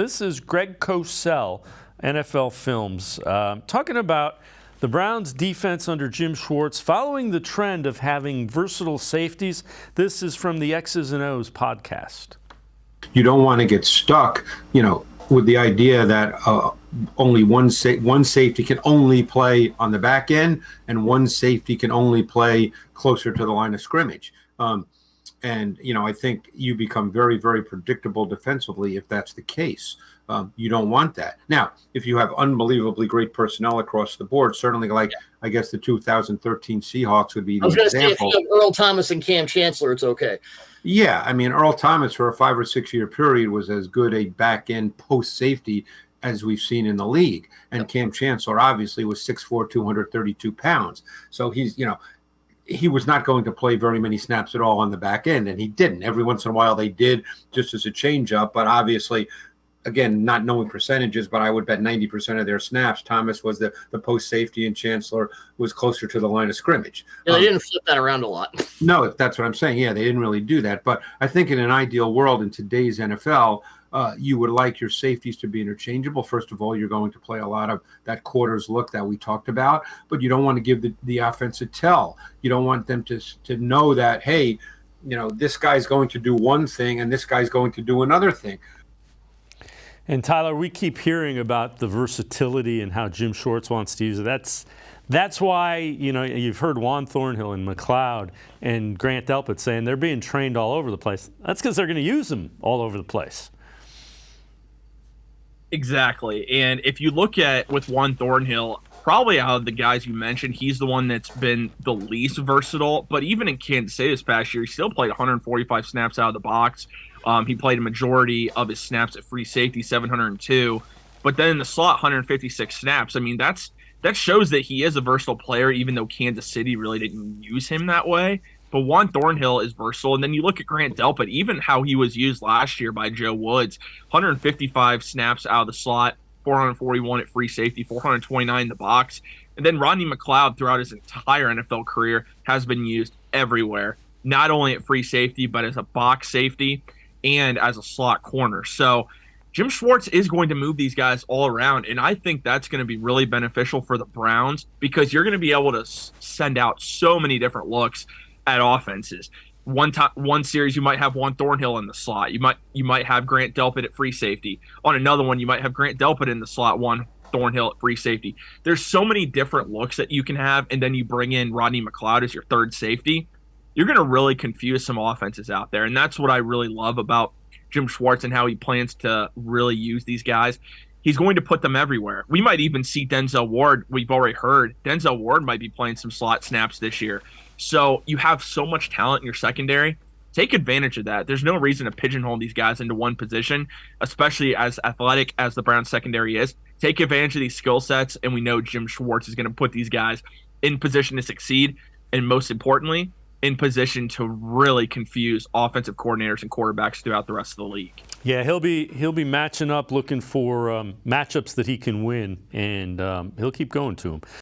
This is Greg Cosell, NFL Films, talking about the Browns' defense under Jim Schwartz following the trend of having versatile safeties. This is from the X's and O's podcast. You don't want to get stuck, with the idea that only one safety can only play on the back end and one safety can only play closer to the line of scrimmage. I think you become very, very predictable defensively if that's the case. You don't want that. Now, if you have unbelievably great personnel across the board, certainly like, I guess, the 2013 Seahawks would be the example. I was going to say, if you have Earl Thomas and Cam Chancellor, it's okay. Yeah, I mean, Earl Thomas for a 5 or 6 year period was as good a back-end post safety as we've seen in the league. And Cam Chancellor obviously was 6'4", 232 pounds. So he was not going to play very many snaps at all on the back end, and he didn't. Every once in a while they did, just as a change-up, but obviously, again, not knowing percentages, but I would bet 90% of their snaps, Thomas was the post safety and Chancellor was closer to the line of scrimmage. Yeah, they didn't flip that around a lot. No, that's what I'm saying. Yeah, they didn't really do that. But I think in an ideal world in today's NFL, you would like your safeties to be interchangeable. First of all, you're going to play a lot of that quarters look that we talked about, but you don't want to give the offense a tell. You don't want them to know that, hey, this guy's going to do one thing and this guy's going to do another thing. And Tyler, we keep hearing about the versatility and how Jim Schwartz wants to use it. That's why, you've heard Juan Thornhill and McLeod and Grant Delpit saying they're being trained all over the place. That's because they're going to use them all over the place. Exactly. And if you look at with Juan Thornhill, probably out of the guys you mentioned, he's the one that's been the least versatile. But even in Kansas City this past year, he still played 145 snaps out of the box. He played a majority of his snaps at free safety, 702. But then in the slot, 156 snaps. I mean, that shows that he is a versatile player, even though Kansas City really didn't use him that way. But Juan Thornhill is versatile. And then you look at Grant Delpit, even how he was used last year by Joe Woods, 155 snaps out of the slot, 441 at free safety, 429 in the box. And then Rodney McLeod throughout his entire NFL career has been used everywhere, not only at free safety, but as a box safety and as a slot corner. So Jim Schwartz is going to move these guys all around, and I think that's going to be really beneficial for the Browns because you're going to be able to send out so many different looks at offenses. One series you might have Juan Thornhill in the slot. You might have Grant Delpit at free safety. On another one, you might have Grant Delpit in the slot, Juan Thornhill at free safety. There's so many different looks that you can have, and then you bring in Rodney McLeod as your third safety. You're going to really confuse some offenses out there, and that's what I really love about Jim Schwartz and how he plans to really use these guys. He's going to put them everywhere. We might even see Denzel Ward. We've already heard Denzel Ward might be playing some slot snaps this year. So you have so much talent in your secondary. Take advantage of that. There's no reason to pigeonhole these guys into one position, especially as athletic as the Browns secondary is. Take advantage of these skill sets, and we know Jim Schwartz is going to put these guys in position to succeed, and most importantly, in position to really confuse offensive coordinators and quarterbacks throughout the rest of the league. Yeah, he'll be matching up, looking for matchups that he can win, and he'll keep going to them.